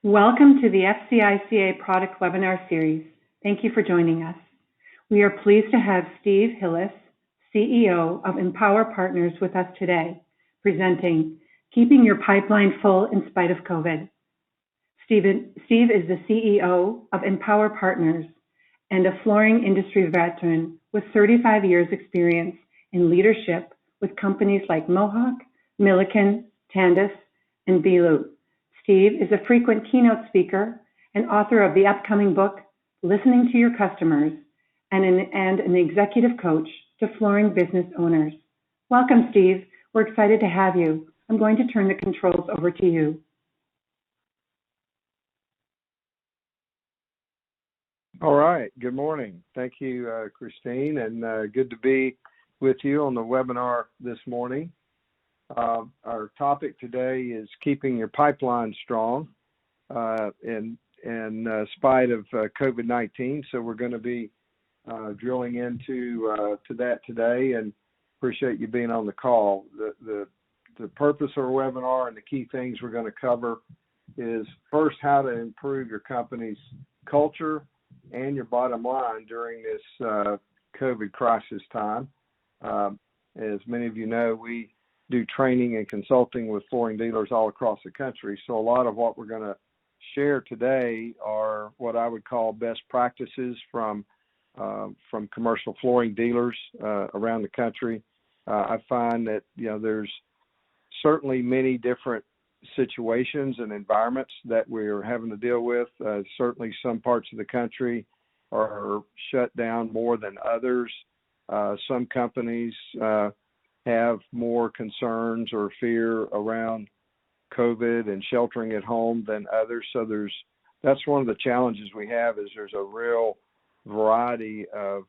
Welcome to the FCICA product webinar series. Thank you for joining us. We are pleased to have Steve Hillis, CEO of Empower Partners, with us today, presenting Keeping Your Pipeline Full in Spite of COVID. Steve is the CEO of Empower Partners and a flooring industry veteran with 35 years experience in leadership with companies like Mohawk, Milliken, Tandus and Beaulieu. Steve is a frequent keynote speaker and author of the upcoming book, Listening to Your Customers, and an executive coach to flooring business owners. Welcome, Steve. We're excited to have you. I'm going to turn the controls over to you. All right. Good morning. Thank you, Christine, and good to be with you on the webinar this morning. Our topic today is keeping your pipeline strong in spite of COVID-19. So we're going to be drilling into that today, and appreciate you being on the call. The purpose of our webinar and the key things we're going to cover is first how to improve your company's culture and your bottom line during this COVID crisis time. As many of you know, we do training and consulting with flooring dealers all across the country. So a lot of what we're going to share today are what I would call best practices from commercial flooring dealers around the country. I find that there's certainly many different situations and environments that we're having to deal with. Certainly some parts of the country are shut down more than others. Some companies have more concerns or fear around COVID and sheltering at home than others. So that's one of the challenges we have, is there's a real variety of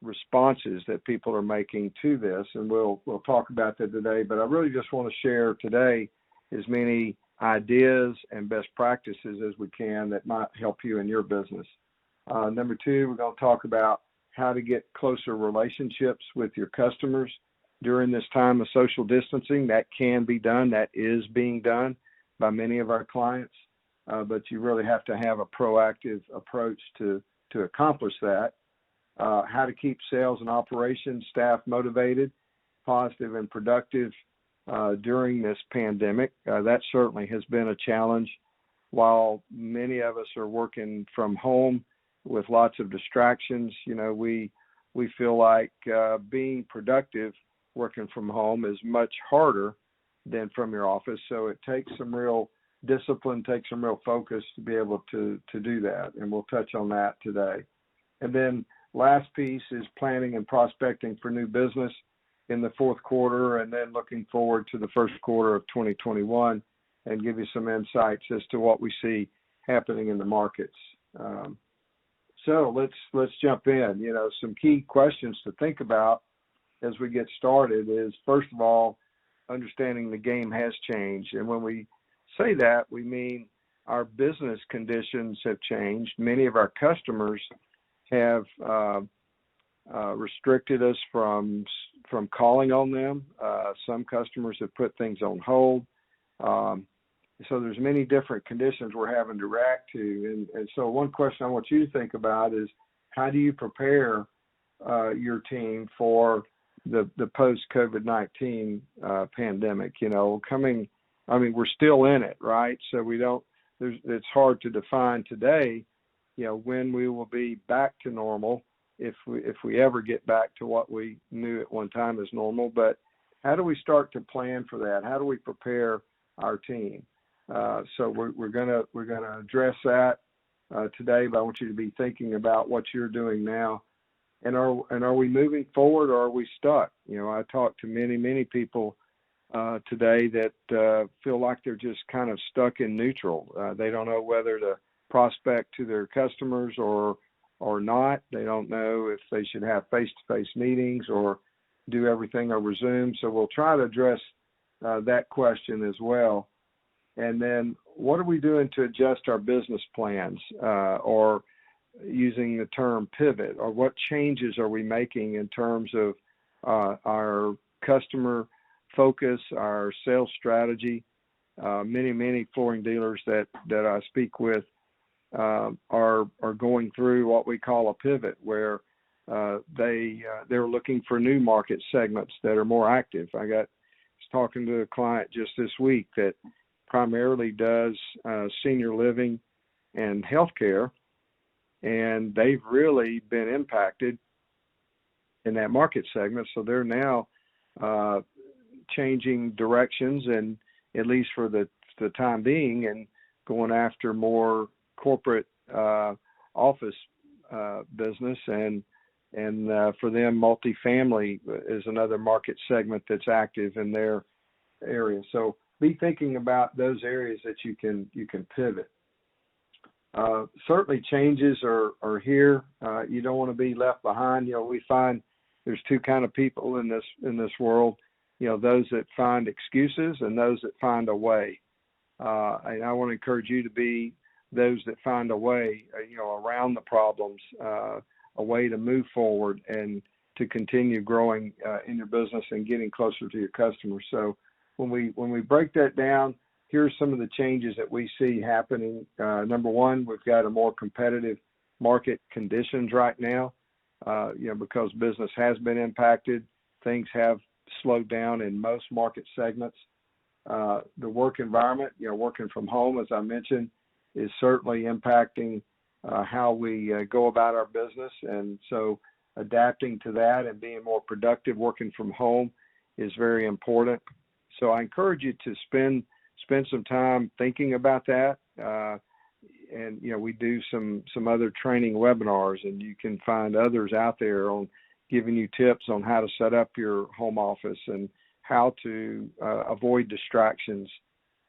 responses that people are making to this, and we'll talk about that today. But I really just want to share today as many ideas and best practices as we can that might help you in your business. Number two, we're going to talk about how to get closer relationships with your customers during this time of social distancing. That can be done. That is being done by many of our clients, but you really have to have a proactive approach to accomplish that. How to keep sales and operations staff motivated, positive, and productive during this pandemic. That certainly has been a challenge. While many of us are working from home with lots of distractions, we feel like being productive working from home is much harder than from your office. So it takes some real discipline, takes some real focus to be able to do that. And we'll touch on that today. And then last piece is planning and prospecting for new business in the fourth quarter, and then looking forward to the first quarter of 2021, and give you some insights as to what we see happening in the markets. So let's jump in. Some key questions to think about as we get started is, first of all, understanding the game has changed. And when we say that, we mean our business conditions have changed. Many of our customers have restricted us from calling on them. Some customers have put things on hold. So there's many different conditions we're having to react to. And so one question I want you to think about is, how do you prepare your team for the post-COVID-19 pandemic? We're still in it, right? So it's hard to define today, when we will be back to normal, if we ever get back to what we knew at one time as normal. But how do we start to plan for that? How do we prepare our team? So we're gonna address that today, but I want you to be thinking about what you're doing now. And are we moving forward, or are we stuck? I talked to many people today that feel like they're just kind of stuck in neutral. They don't know whether to prospect to their customers or not. They don't know if they should have face-to-face meetings or do everything over Zoom. So we'll try to address that question as well. And then, what are we doing to adjust our business plans, or using the term pivot, or what changes are we making in terms of our customer focus, our sales strategy? Many flooring dealers that I speak with are going through what we call a pivot, where they're looking for new market segments that are more active. I was talking to a client just this week that primarily does senior living and healthcare, and they've really been impacted in that market segment. So they're now changing directions, and at least for the time being, and going after more corporate office business, and for them, multifamily is another market segment that's active in their area. So be thinking about those areas that you can pivot. Certainly changes are here. You don't want to be left behind. We find there's two kind of people in this world. Those that find excuses and those that find a way. And I want to encourage you to be those that find a way, around the problems, a way to move forward and to continue growing in your business and getting closer to your customers. So when we break that down, here's some of the changes that we see happening. Number one, we've got a more competitive market conditions right now, because business has been impacted. Things have slowed down in most market segments. The work environment, working from home, as I mentioned, is certainly impacting how we go about our business. And so adapting to that and being more productive working from home is very important. So I encourage you to spend some time thinking about that. And, we do some other training webinars, and you can find others out there on giving you tips on how to set up your home office and how to avoid distractions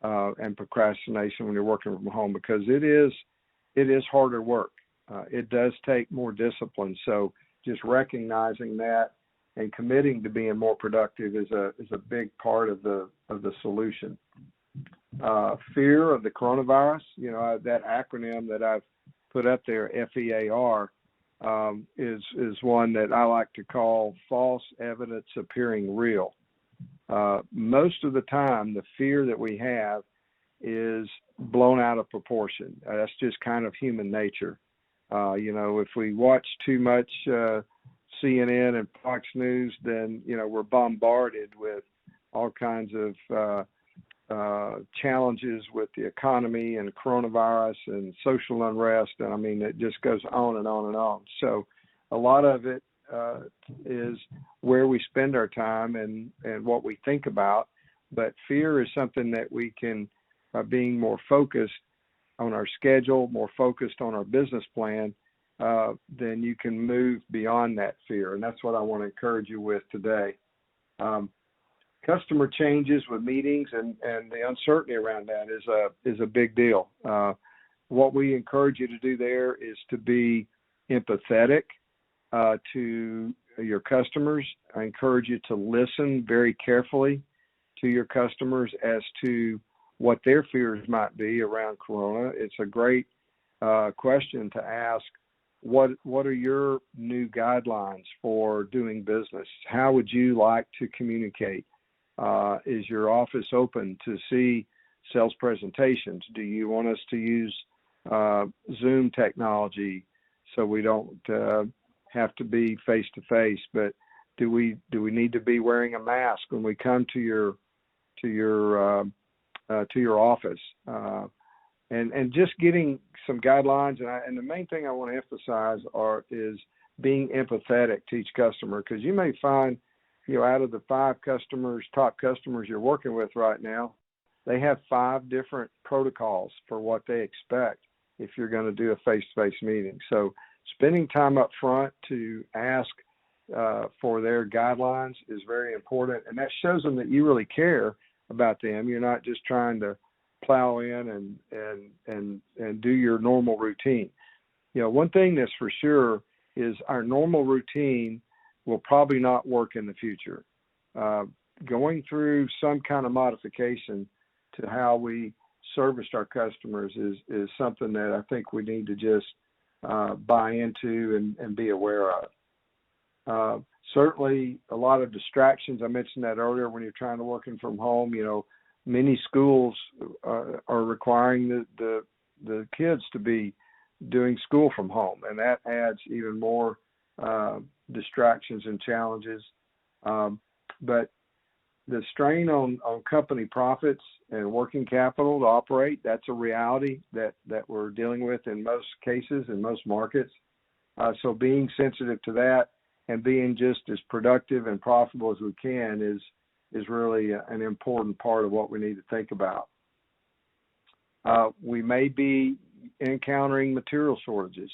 and procrastination when you're working from home, because it is harder work. It does take more discipline. So just recognizing that and committing to being more productive is a big part of the solution. Fear of the coronavirus, that acronym that I've put up there, FEAR, is one that I like to call false evidence appearing real. Most of the time, the fear that we have is blown out of proportion. That's just kind of human nature. If we watch too much CNN and Fox News, then, we're bombarded with all kinds of challenges with the economy and coronavirus and social unrest. And I mean, it just goes on and on and on. So a lot of it is where we spend our time and what we think about. But fear is something that we can, by being more focused on our schedule, more focused on our business plan, then you can move beyond that fear. And that's what I want to encourage you with today. Customer changes with meetings and the uncertainty around that is a big deal. What we encourage you to do there is to be empathetic to your customers. I encourage you to listen very carefully to your customers as to what their fears might be around Corona. It's a great question to ask. What are your new guidelines for doing business? How would you like to communicate? Is your office open to see sales presentations? Do you want us to use Zoom technology so we don't have to be face to face? But do we need to be wearing a mask when we come to your office? And just getting some guidelines. And the main thing I want to emphasize is being empathetic to each customer, because you may find, out of the 5 top customers you're working with right now, they have 5 different protocols for what they expect if you're going to do a face-to-face meeting. So spending time up front to ask for their guidelines is very important, and that shows them that you really care about them. You're not just trying to plow in and do your normal routine. One thing that's for sure is our normal routine will probably not work in the future. Going through some kind of modification to how we serviced our customers is something that I think we need to just buy into and be aware of. Certainly a lot of distractions. I mentioned that earlier when you're trying to working from home, many schools are requiring the kids to be doing school from home, and that adds even more distractions and challenges. But the strain on company profits and working capital to operate, that's a reality that we're dealing with in most cases, in most markets. So being sensitive to that and being just as productive and profitable as we can is really an important part of what we need to think about. We may be encountering material shortages,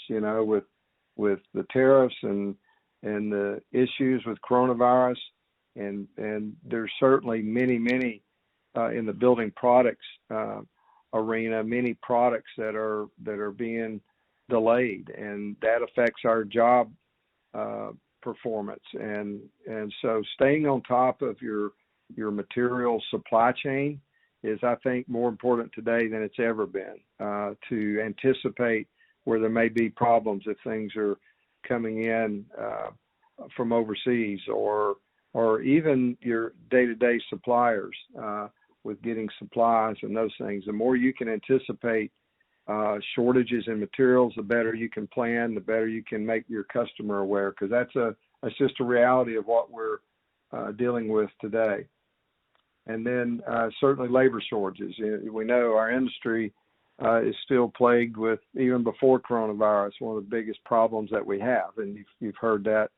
with the tariffs and the issues with coronavirus, and there's certainly many in the building products arena, many products that are being delayed, and that affects our job performance. And so staying on top of your material supply chain is, I think, more important today than it's ever been, to anticipate where there may be problems if things are coming in from overseas, or even your day-to-day suppliers with getting supplies and those things. The more you can anticipate shortages in materials, the better you can plan, the better you can make your customer aware, because that's just a reality of what we're dealing with today. And then certainly labor shortages. We know our industry is still plagued with, even before coronavirus, one of the biggest problems that we have, and you've heard that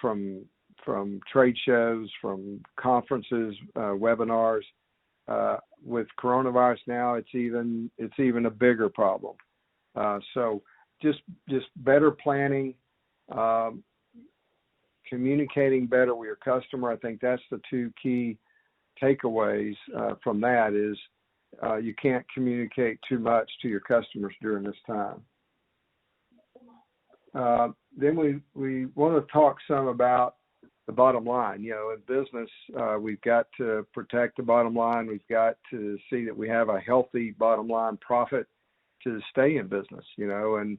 from trade shows, from conferences, webinars. With coronavirus now, it's even a bigger problem. So just better planning, communicating better with your customer. I think that's the two key takeaways from that is you can't communicate too much to your customers during this time. Then we want to talk some about the bottom line. In business, we've got to protect the bottom line. We've got to see that we have a healthy bottom line profit to stay in business, and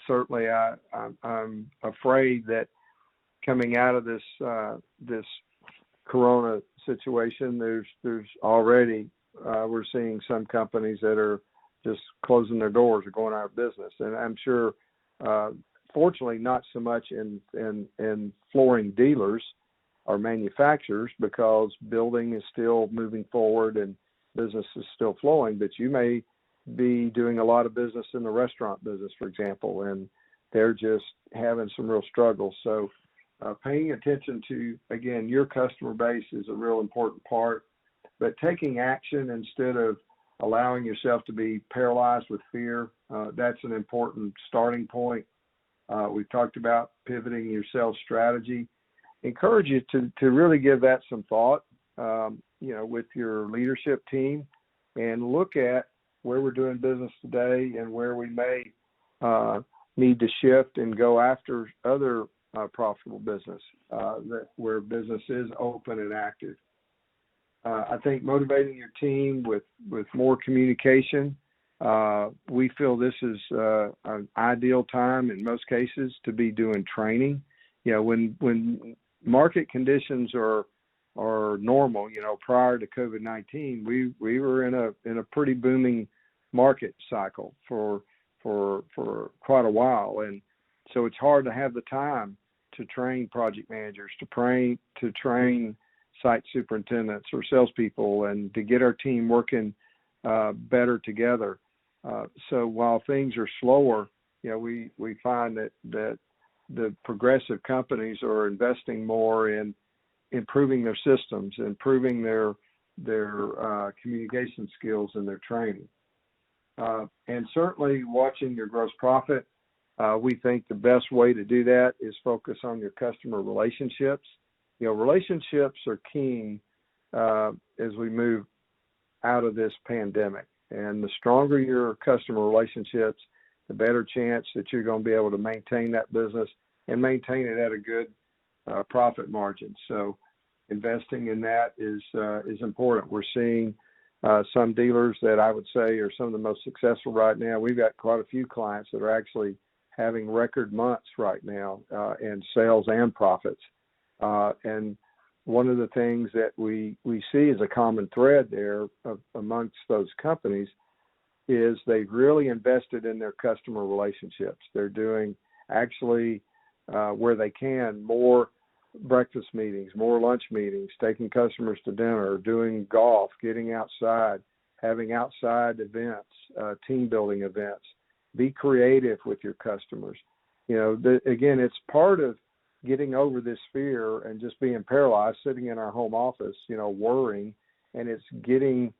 certainly I'm afraid that coming out of this Corona situation, there's already we're seeing some companies that are just closing their doors or going out of business, and I'm sure fortunately not so much in flooring dealers or manufacturers, because building is still moving forward and business is still flowing. But you may be doing a lot of business in the restaurant business, for example, and they're just having some real struggles. So paying attention to, again, your customer base is a real important part, but taking action instead of allowing yourself to be paralyzed with fear, that's an important starting point. We've talked about pivoting your sales strategy. Encourage you to really give that some thought, with your leadership team, and look at where we're doing business today and where we may need to shift and go after other profitable business, where business is open and active. I think motivating your team with more communication. We feel this is an ideal time in most cases to be doing training. When market conditions are normal, prior to COVID-19, we were in a pretty booming market cycle for quite a while, and so it's hard to have the time to train project managers, to train site superintendents or salespeople, and to get our team working better together. So while things are slower, we find that the progressive companies are investing more in improving their systems, improving their communication skills and their training. And certainly watching your gross profit. We think the best way to do that is focus on your customer relationships. Relationships are key as we move out of this pandemic. And the stronger your customer relationships, the better chance that you're going to be able to maintain that business and maintain it at a good profit margin. So investing in that is important. We're seeing some dealers that I would say are some of the most successful right now. We've got quite a few clients that are actually having record months right now in sales and profits. And one of the things that we see as a common thread there amongst those companies is they've really invested in their customer relationships. They're doing actually where they can more breakfast meetings, more lunch meetings, taking customers to dinner, doing golf, getting outside, having outside events, team building events. Be creative with your customers. Again, it's part of getting over this fear and just being paralyzed, sitting in our home office, worrying, and it's getting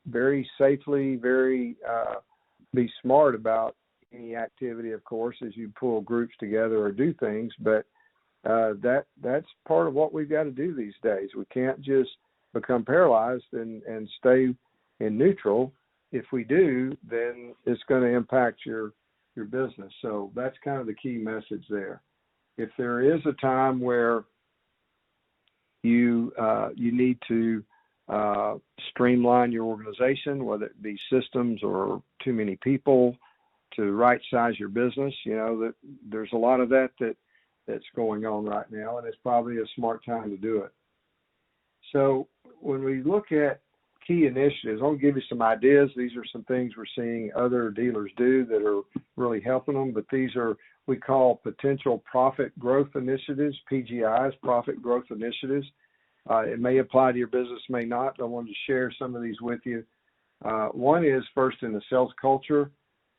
very safely, be smart about any activity, of course, as you pull groups together or do things, but that's part of what we've got to do these days. We can't just become paralyzed and stay in neutral. If we do, then it's going to impact your business. So that's kind of the key message there. If there is a time where you need to streamline your organization, whether it be systems or too many people, to right size your business, that there's a lot of that's going on right now, and it's probably a smart time to do it. So when we look at key initiatives, I'll give you some ideas. These are some things we're seeing other dealers do that are really helping them, but these are we call potential profit growth initiatives, PGIs, profit growth initiatives. It may apply to your business, may not. I wanted to share some of these with you. One is first in the sales culture.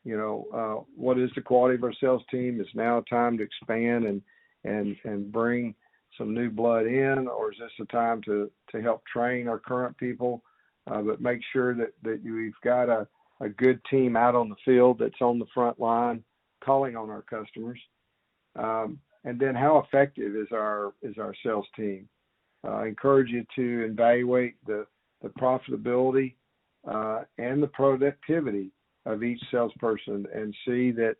What is the quality of our sales team? Is now time to expand and bring some new blood in, or is this a time to help train our current people? But make sure that you've got a good team out on the field that's on the front line calling on our customers. And then how effective is our sales team? I encourage you to evaluate the profitability and the productivity of each salesperson and see that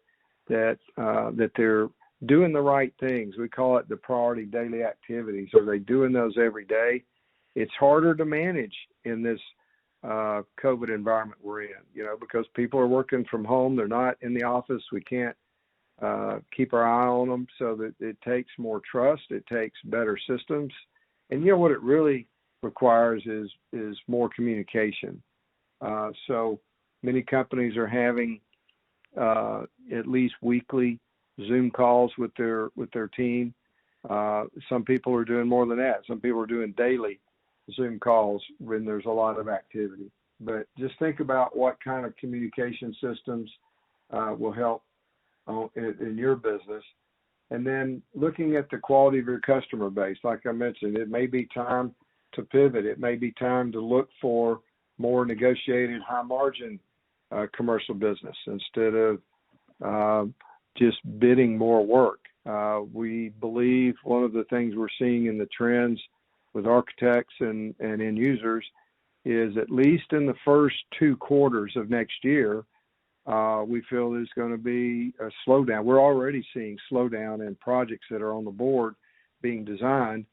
they're doing the right things. We call it the priority daily activities. Are they doing those every day? It's harder to manage in this COVID environment we're in, because people are working from home. They're not in the office. We can't keep our eye on them. So that it takes more trust. It takes better systems. And what it really requires is more communication. So many companies are having at least weekly Zoom calls with their team. Some people are doing more than that. Some people are doing daily Zoom calls when there's a lot of activity. But just think about what kind of communication systems will help in your business. And then looking at the quality of your customer base, like I mentioned, it may be time to pivot. It may be time to look for more negotiated high margin commercial business instead of just bidding more work. We believe one of the things we're seeing in the trends with architects and end users is at least in the first 2 quarters of next year, we feel there's going to be a slowdown. We're already seeing slowdown in projects that are on the board being designed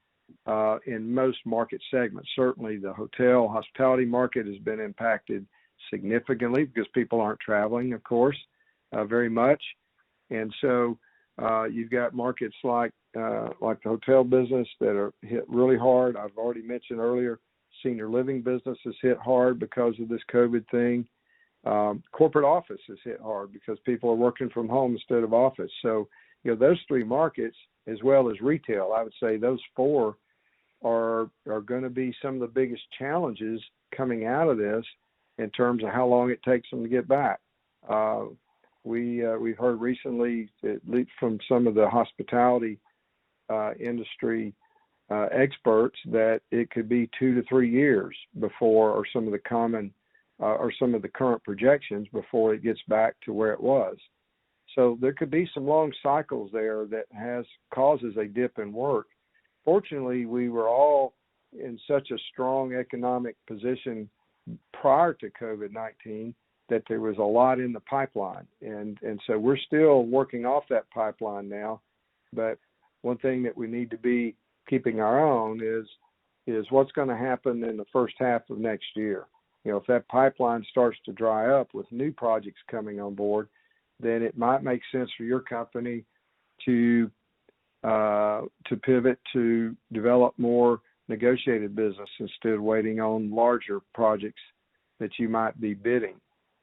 in most market segments. Certainly the hospitality market has been impacted significantly because people aren't traveling, of course, very much. And so you've got markets like the hotel business that are hit really hard. I've already mentioned earlier, senior living business is hit hard because of this COVID thing. Corporate office is hit hard because people are working from home instead of office. So, those 3 markets, as well as retail, I would say those 4 are going to be some of the biggest challenges coming out of this in terms of how long it takes them to get back. We've heard recently, at least from some of the hospitality industry experts, that it could be 2 to 3 years before, or some of the current projections before it gets back to where it was. So there could be some long cycles there that causes a dip in work. Fortunately, we were all in such a strong economic position prior to COVID-19 that there was a lot in the pipeline. And so we're still working off that pipeline now. But one thing that we need to be keeping our eye on is what's going to happen in the first half of next year. If that pipeline starts to dry up with new projects coming on board, then it might make sense for your company to pivot to develop more negotiated business instead of waiting on larger projects that you might be bidding.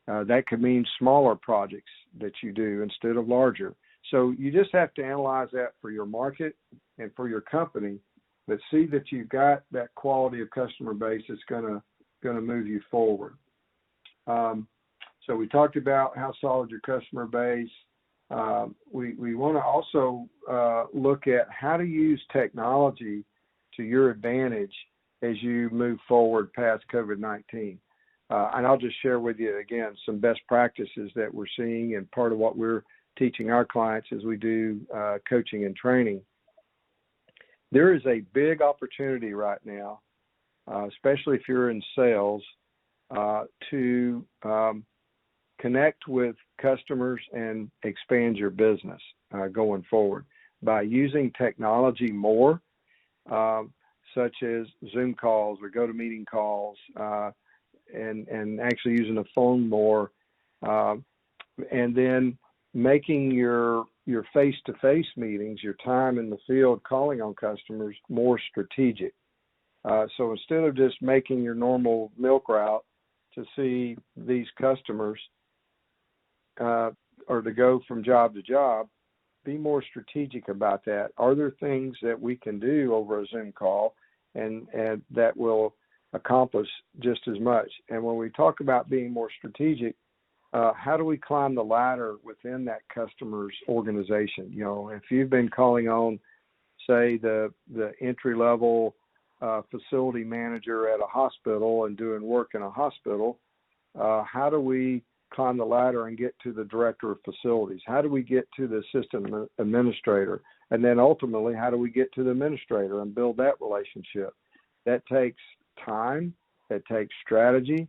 That could mean smaller projects that you do instead of larger. So you just have to analyze that for your market and for your company, but see that you've got that quality of customer base that's going to move you forward. So we talked about how solid your customer base. We want to also look at how to use technology to your advantage as you move forward past COVID-19. And I'll just share with you, again, some best practices that we're seeing and part of what we're teaching our clients as we do coaching and training. There is a big opportunity right now, especially if you're in sales, to connect with customers and expand your business going forward by using technology more, such as Zoom calls or GoToMeeting calls, and actually using the phone more, and then making your face-to-face meetings, your time in the field calling on customers, more strategic. So instead of just making your normal milk route to see these customers or to go from job to job, be more strategic about that. Are there things that we can do over a Zoom call and that will accomplish just as much? And when we talk about being more strategic, how do we climb the ladder within that customer's organization? You know, if you've been calling on, say, the entry-level facility manager at a hospital and doing work in a hospital, how do we climb the ladder and get to the director of facilities? How do we get to the assistant administrator? And then ultimately, how do we get to the administrator and build that relationship? That takes time, that takes strategy,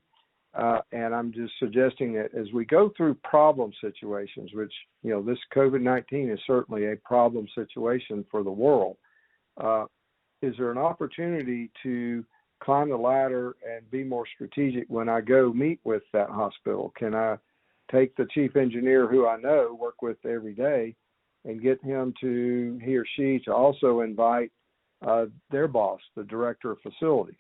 and I'm just suggesting that as we go through problem situations, which, you know, this COVID-19 is certainly a problem situation for the world, is there an opportunity to climb the ladder and be more strategic when I go meet with that hospital? Can I take the chief engineer who I know, work with every day, and get him to, he or she, to also invite their boss, the director of facilities,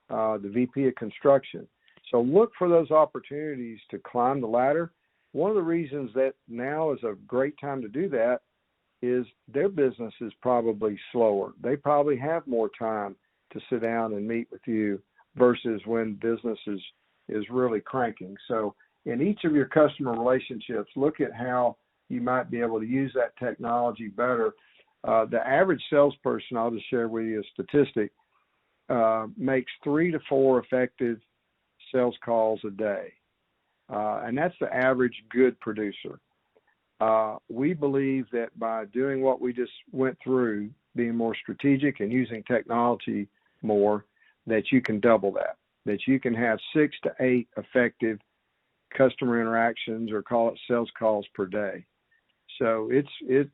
the VP of construction? So look for those opportunities to climb the ladder. One of the reasons that now is a great time to do that is their business is probably slower. They probably have more time to sit down and meet with you versus when business is really cranking. So in each of your customer relationships, look at how you might be able to use that technology better. The average salesperson, I'll just share with you a statistic, makes 3 to 4 effective sales calls a day. And that's the average good producer. We believe that by doing what we just went through, being more strategic and using technology more, that you can double that you can have 6 to 8 effective customer interactions, or call it sales calls, per day. So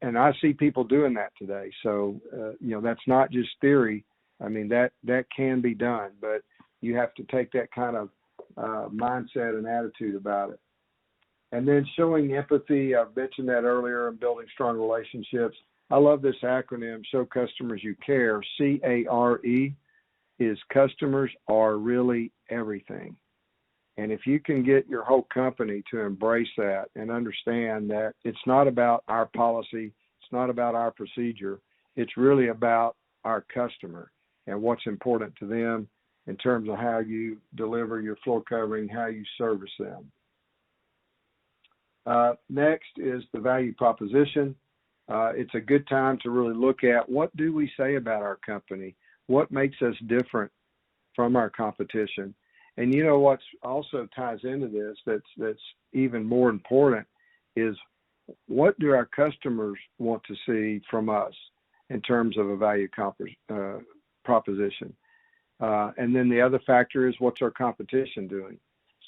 and I see people doing that today. So, you know, that's not just theory. I mean, that can be done, but you have to take that kind of mindset and attitude about it. And then showing empathy, I've mentioned that earlier, and building strong relationships. I love this acronym, Show Customers You Care. CARE is customers are really everything. And if you can get your whole company to embrace that and understand that it's not about our policy, it's not about our procedure, it's really about our customer and what's important to them in terms of how you deliver your floor covering, how you service them. Next is the value proposition. It's a good time to really look at, what do we say about our company? What makes us different from our competition? And you know what's also ties into this that's even more important is, what do our customers want to see from us in terms of a value proposition? And then the other factor is, what's our competition doing?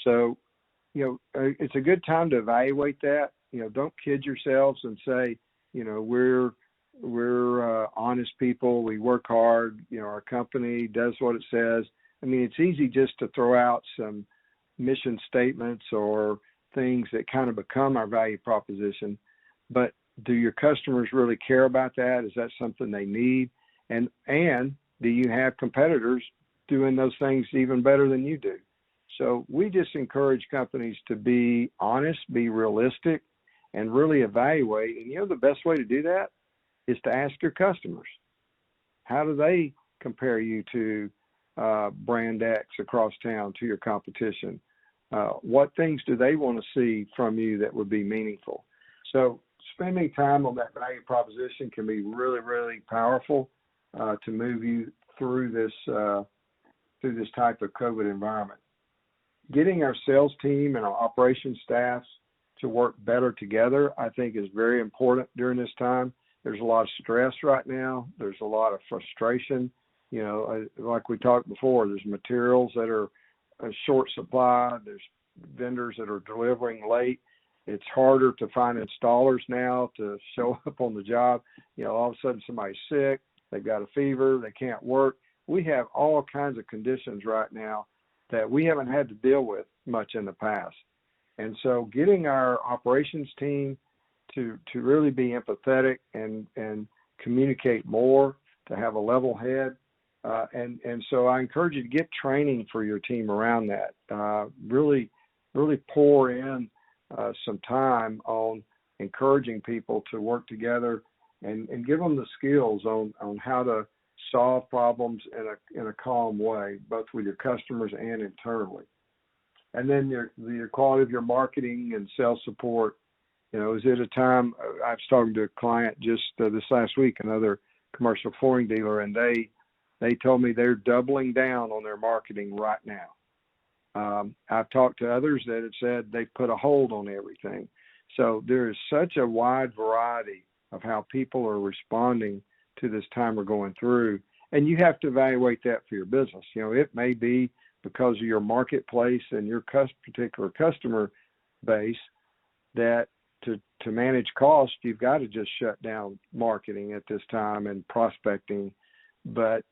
So, you know, it's a good time to evaluate that. You know, don't kid yourselves and say, you know, we're honest people, we work hard, you know, our company does what it says. I mean, it's easy just to throw out some mission statements or things that kind of become our value proposition, but do your customers really care about that? Is that something they need? And do you have competitors doing those things even better than you do? So we just encourage companies to be honest, be realistic, and really evaluate. And the best way to do that is to ask your customers, how do they compare you to brand X across town, to your competition? What things do they want to see from you that would be meaningful? So spending time on that value proposition can be really, really powerful to move you through this type of COVID environment. Getting our sales team and our operations staffs to work better together, I think, is very important during this time. There's a lot of stress right now. There's a lot of frustration. Like we talked before, there's materials that are a short supply. There's vendors that are delivering late. It's harder to find installers now to show up on the job. All of a sudden somebody's sick, they've got a fever, they can't work. We have all kinds of conditions right now that we haven't had to deal with much in the past. And so getting our operations team to really be empathetic and communicate more, to have a level head. And so I encourage you to get training for your team around that. Really pour in some time on encouraging people to work together and give them the skills on how to solve problems in a calm way, both with your customers and internally. And then the quality of your marketing and sales support. Is it a time? I was talking to a client just this last week, another commercial flooring dealer, and they told me they're doubling down on their marketing right now. I've talked to others that have said they've put a hold on everything. So there is such a wide variety of how people are responding to this time we're going through. And you have to evaluate that for your business. It may be because of your marketplace and your particular customer base that to manage cost, you've got to just shut down marketing at this time and prospecting. But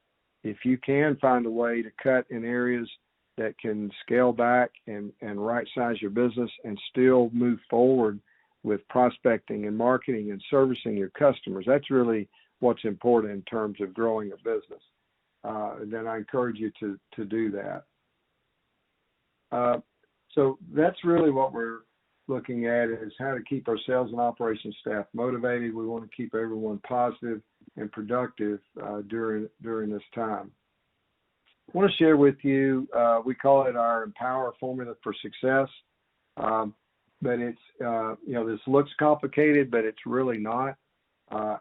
if you can find a way to cut in areas that can scale back and right-size your business and still move forward with prospecting and marketing and servicing your customers, that's really what's important in terms of growing a business. Then I encourage you to do that. So that's really what we're looking at, is how to keep our sales and operations staff motivated. We want to keep everyone positive and productive during this time. I want to share with you, we call it our Empower Formula for Success. But it's, this looks complicated, but it's really not.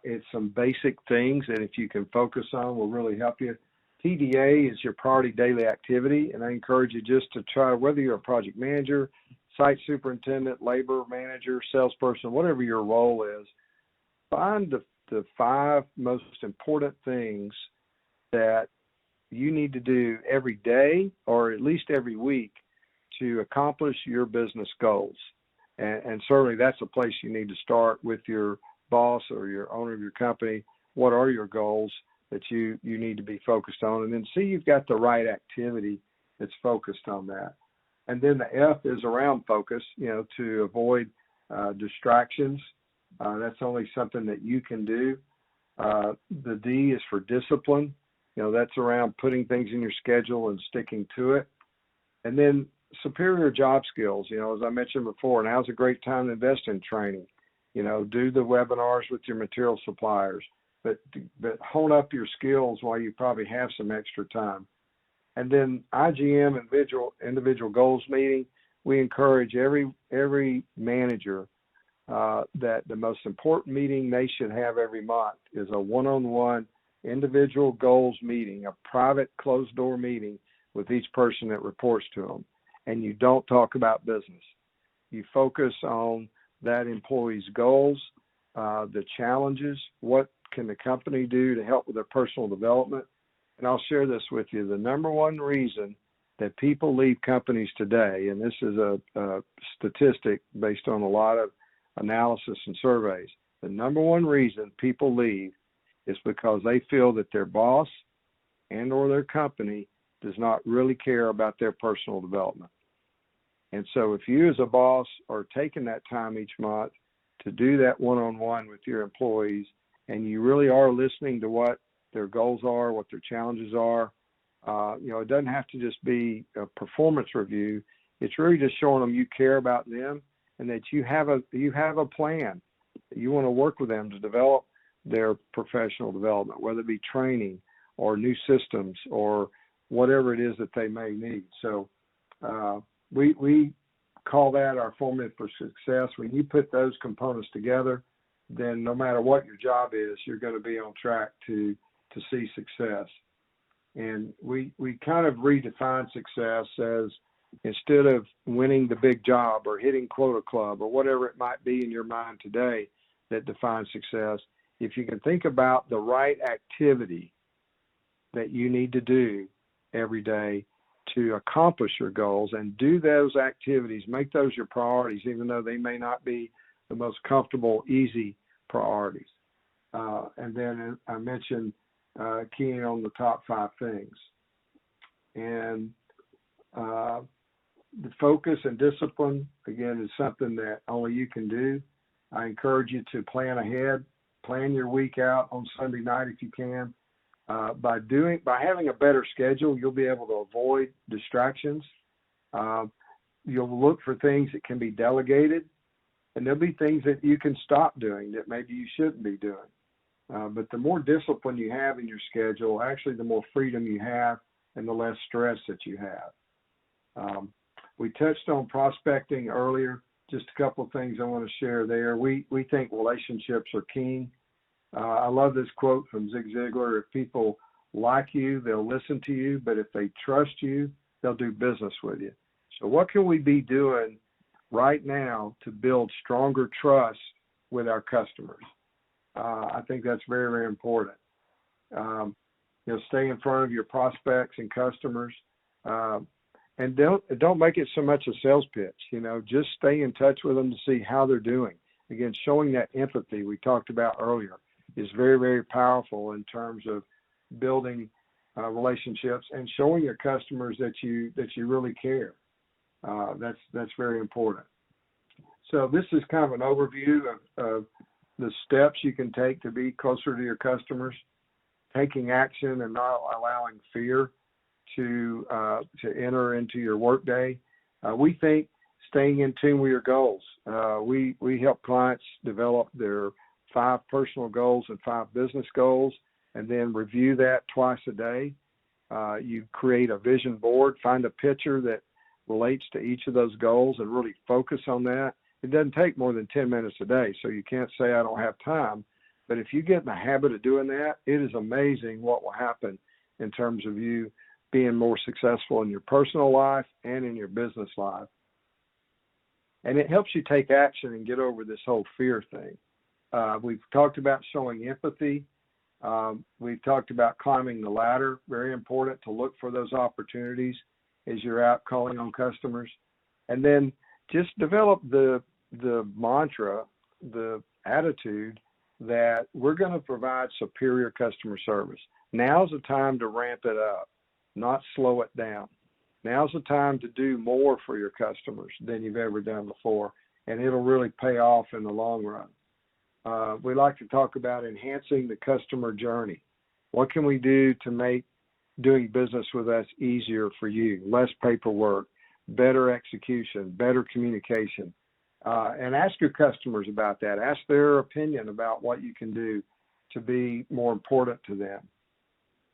It's some basic things that if you can focus on will really help you. TDA is your priority daily activity, and I encourage you just to try, whether you're a project manager, site superintendent, labor manager, salesperson, whatever your role is, find the 5 most important things that you need to do every day or at least every week to accomplish your business goals. And certainly that's a place you need to start with your boss or your owner of your company. What are your goals that you need to be focused on? And then see you've got the right activity that's focused on that. And then the F is around focus, to avoid distractions. That's only something that you can do. The D is for discipline. That's around putting things in your schedule and sticking to it. And then superior job skills, as I mentioned before, now's a great time to invest in training. Do the webinars with your material suppliers, but hone up your skills while you probably have some extra time. And then IGM, individual goals meeting, we encourage every manager that the most important meeting they should have every month is a one-on-one individual goals meeting, a private closed-door meeting with each person that reports to them. And you don't talk about business. You focus on that employee's goals, the challenges, what can the company do to help with their personal development. And I'll share this with you. The number one reason that people leave companies today, and this is a statistic based on a lot of analysis and surveys, the number one reason people leave is because they feel that their boss and or their company does not really care about their personal development. And so if you as a boss are taking that time each month to do that one-on-one with your employees, and you really are listening to what their goals are, what their challenges are. It doesn't have to just be a performance review. It's really just showing them you care about them and that you have a plan. You want to work with them to develop their professional development, whether it be training or new systems or whatever it is that they may need. So we call that our formula for success. When you put those components together, then no matter what your job is, you're going to be on track to see success. And we kind of redefine success as, instead of winning the big job or hitting quota club or whatever it might be in your mind today that defines success, if you can think about the right activity that you need to do every day to accomplish your goals and do those activities, make those your priorities, even though they may not be the most comfortable, easy priorities. And then I mentioned keying on the top 5 things. And the focus and discipline, again, is something that only you can do. I encourage you to plan ahead, plan your week out on Sunday night if you can. By having a better schedule, you'll be able to avoid distractions. You'll look for things that can be delegated, and there'll be things that you can stop doing that maybe you shouldn't be doing. But the more discipline you have in your schedule, actually the more freedom you have and the less stress that you have. We touched on prospecting earlier. Just a couple of things I want to share there. We think relationships are king. I love this quote from Zig Ziglar: if people like you, they'll listen to you, but if they trust you, they'll do business with you. So what can we be doing right now to build stronger trust with our customers? I think that's very, very important. Stay in front of your prospects and customers, and don't make it so much a sales pitch. Just stay in touch with them to see how they're doing. Again, showing that empathy we talked about earlier is very, very powerful in terms of building relationships and showing your customers that you really care. That's very important. So this is kind of an overview of the steps you can take to be closer to your customers, taking action and not allowing fear to enter into your workday. We think staying in tune with your goals. We help clients develop their 5 personal goals and 5 business goals, and then review that twice a day. You create a vision board, find a picture that relates to each of those goals and really focus on that. It doesn't take more than 10 minutes a day, so you can't say I don't have time. But if you get in the habit of doing that, it is amazing what will happen in terms of you being more successful in your personal life and in your business life. And it helps you take action and get over this whole fear thing. We've talked about showing empathy. We've talked about climbing the ladder. Very important to look for those opportunities as you're out calling on customers. And then just develop the mantra, the attitude that we're going to provide superior customer service. Now's the time to ramp it up, not slow it down. Now's the time to do more for your customers than you've ever done before, and it'll really pay off in the long run. We like to talk about enhancing the customer journey. What can we do to make doing business with us easier for you? Less paperwork, better execution, better communication. And ask your customers about that. Ask their opinion about what you can do to be more important to them.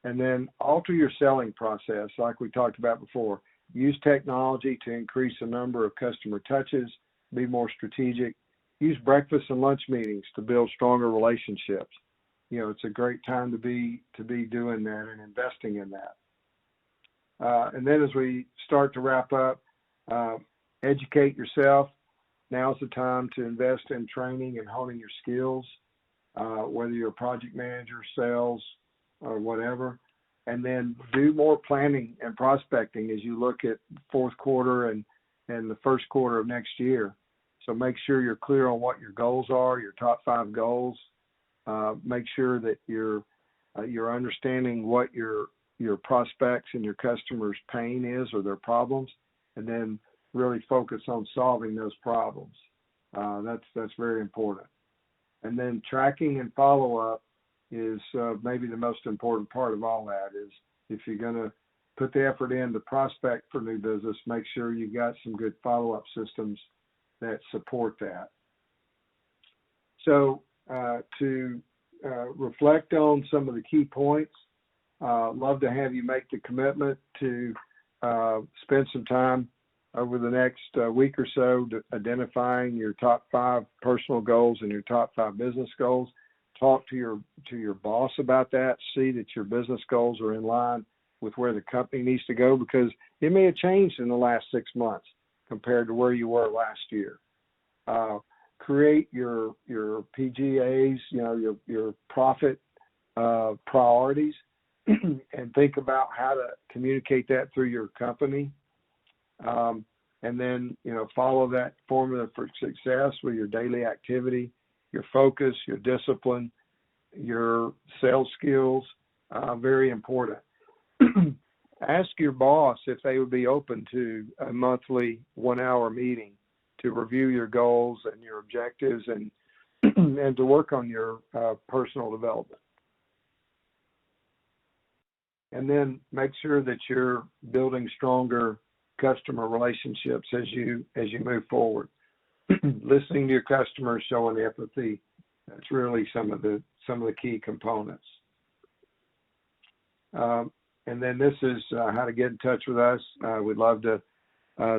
And then alter your selling process, like we talked about before. Use technology to increase the number of customer touches, be more strategic. Use breakfast and lunch meetings to build stronger relationships. It's a great time to be doing that and investing in that. And then as we start to wrap up, educate yourself. Now's the time to invest in training and honing your skills, whether you're a project manager, sales, or whatever. And then do more planning and prospecting as you look at fourth quarter and the first quarter of next year. So make sure you're clear on what your goals are, your top 5 goals. Make sure that you're understanding what your prospects and your customers' pain is or their problems, and then really focus on solving those problems. That's very important. And then tracking and follow-up is maybe the most important part of all that. Is if you're going to put the effort in to prospect for new business, make sure you've got some good follow-up systems that support that. So to reflect on some of the key points, love to have you make the commitment to spend some time over the next week or so identifying your top 5 personal goals and your top 5 business goals. Talk to your boss about that. See that your business goals are in line with where the company needs to go, because it may have changed in the last 6 months compared to where you were last year. Create your PGAs, your profit priorities, and think about how to communicate that through your company. And then, follow that formula for success with your daily activity, your focus, your discipline, your sales skills, very important. Ask your boss if they would be open to a monthly 1-hour meeting to review your goals and your objectives and and to work on your personal development. And then make sure that you're building stronger customer relationships as you move forward. Listening to your customers, showing empathy, that's really some of the key components. And then this is how to get in touch with us. We'd love to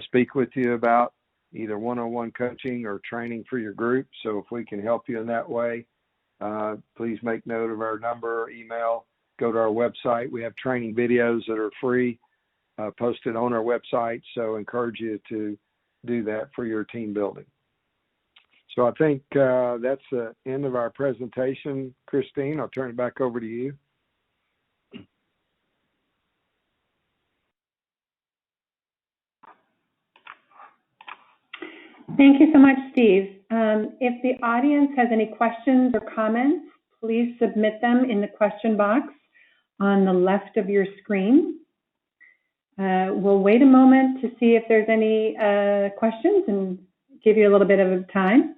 speak with you about either one-on-one coaching or training for your group. So if we can help you in that way, please make note of our number, email, go to our website. We have training videos that are free, posted on our website. So I encourage you to do that for your team building. So I think that's the end of our presentation. Christine, I'll turn it back over to you. Thank you so much, Steve. If the audience has any questions or comments, please submit them in the question box on the left of your screen. We'll wait a moment to see if there's any questions and give you a little bit of time.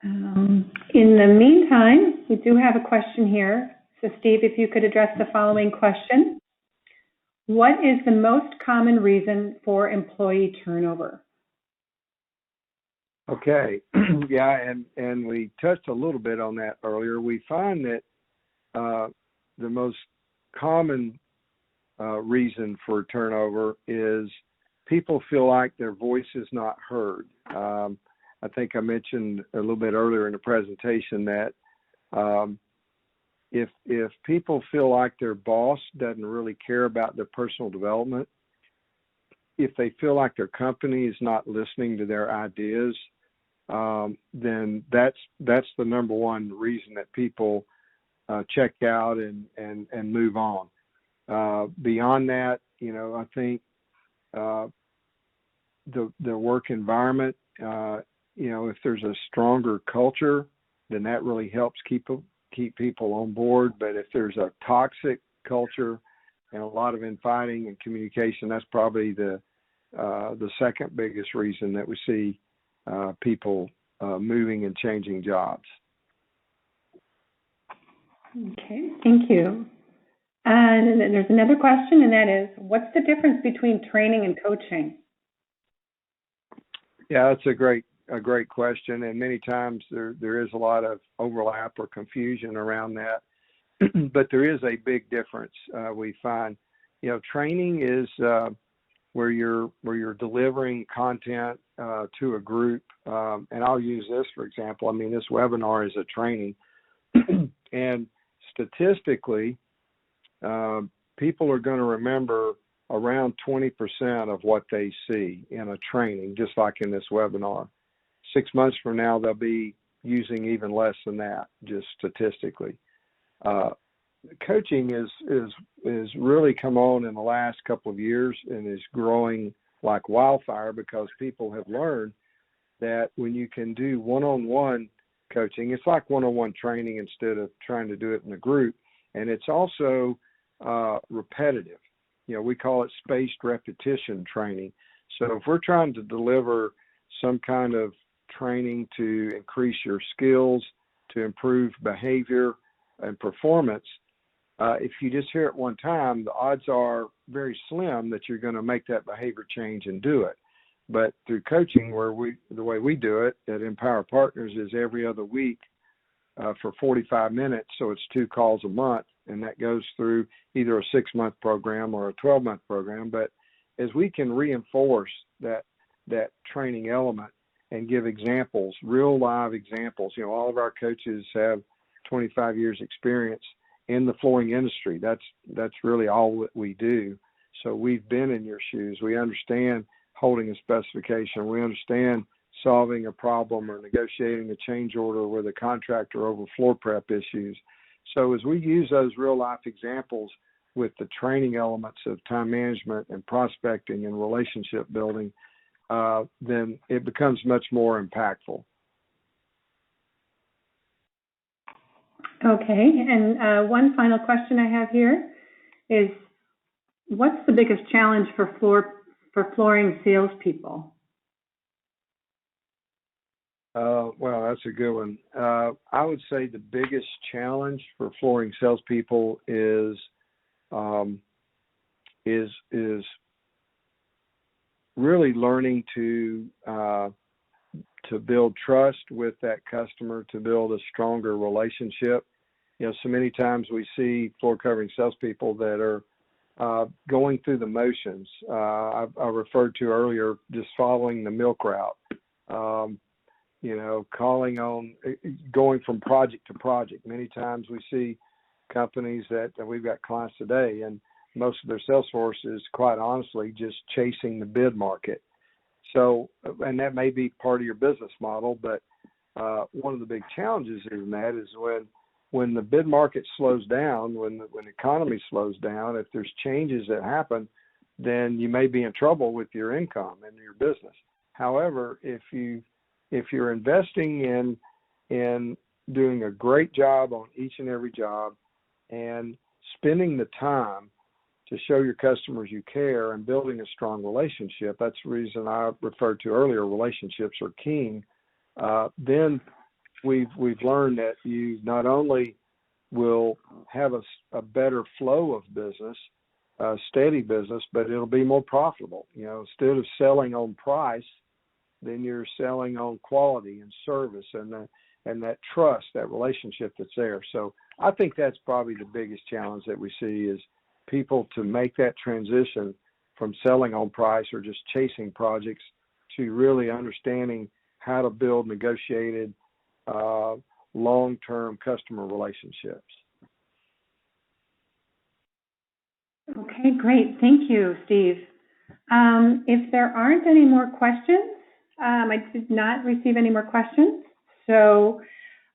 In the meantime, we do have a question here. So Steve, if you could address the following question. What is the most common reason for employee turnover? Okay, yeah, and we touched a little bit on that earlier. We find that the most common reason for turnover is people feel like their voice is not heard. I think I mentioned a little bit earlier in the presentation that if people feel like their boss doesn't really care about their personal development, if they feel like their company is not listening to their ideas, then that's the number one reason that people check out and move on. Beyond that, I think the work environment, if there's a stronger culture, then that really helps keep people on board. But if there's a toxic culture and a lot of infighting and communication, that's probably the second biggest reason that we see people moving and changing jobs. Okay, thank you. And then there's another question, and that is, what's the difference between training and coaching? Yeah, that's a great question, and many times there is a lot of overlap or confusion around that, but there is a big difference. We find, training is where you're delivering content to a group, and I'll use this for example. I mean, this webinar is a training, and statistically, people are going to remember around 20% of what they see in a training, just like in this webinar. 6 months from now, they'll be using even less than that, just statistically. Coaching is really come on in the last couple of years and is growing like wildfire, because people have learned that when you can do one-on-one coaching, it's like one-on-one training instead of trying to do it in a group. And it's also repetitive. We call it spaced repetition training. So if we're trying to deliver some kind of training to increase your skills, to improve behavior and performance, if you just hear it one time, the odds are very slim that you're going to make that behavior change and do it. But through coaching, the way we do it at Empower Partners is every other week for 45 minutes. So it's 2 calls a month, and that goes through either a 6-month program or a 12-month program. But as we can reinforce that training element and give examples, real live examples, all of our coaches have 25 years experience in the flooring industry. That's really all that we do. So we've been in your shoes. We understand holding a specification. We understand solving a problem or negotiating a change order with a contractor over floor prep issues. So as we use those real life examples with the training elements of time management and prospecting and relationship building, then it becomes much more impactful. Okay, and one final question I have here is, what's the biggest challenge for flooring salespeople? Well, that's a good one. I would say the biggest challenge for flooring salespeople is really learning to build trust with that customer, to build a stronger relationship. So many times we see floor covering salespeople that are going through the motions. I referred to earlier just following the milk route. Calling on, going from project to project. Many times we see companies that we've got clients today, and most of their sales force is quite honestly just chasing the bid market. So, and that may be part of your business model, but one of the big challenges in that is when the bid market slows down, when the economy slows down, if there's changes that happen, then you may be in trouble with your income and your business. However, if you're investing in doing a great job on each and every job and spending the time to show your customers you care and building a strong relationship, that's the reason I referred to earlier, relationships are king, then we've learned that you not only will have a better flow of business, steady business, but it'll be more profitable. Instead of selling on price, then you're selling on quality and service and that trust, that relationship that's there. So I think that's probably the biggest challenge that we see is people to make that transition from selling on price or just chasing projects to really understanding how to build negotiated long-term customer relationships. Okay, great. Thank you, Steve. If there aren't any more questions, I did not receive any more questions. So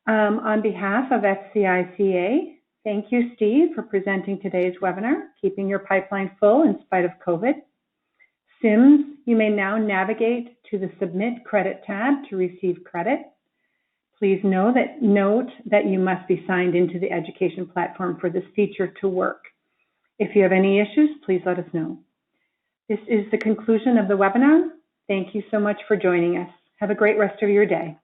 on behalf of FCICA, thank you, Steve, for presenting today's webinar, Keeping Your Pipeline Full in Spite of COVID. Sims, you may now navigate to the Submit Credit tab to receive credit. Please note that you must be signed into the education platform for this feature to work. If you have any issues, please let us know. This is the conclusion of the webinar. Thank you so much for joining us. Have a great rest of your day.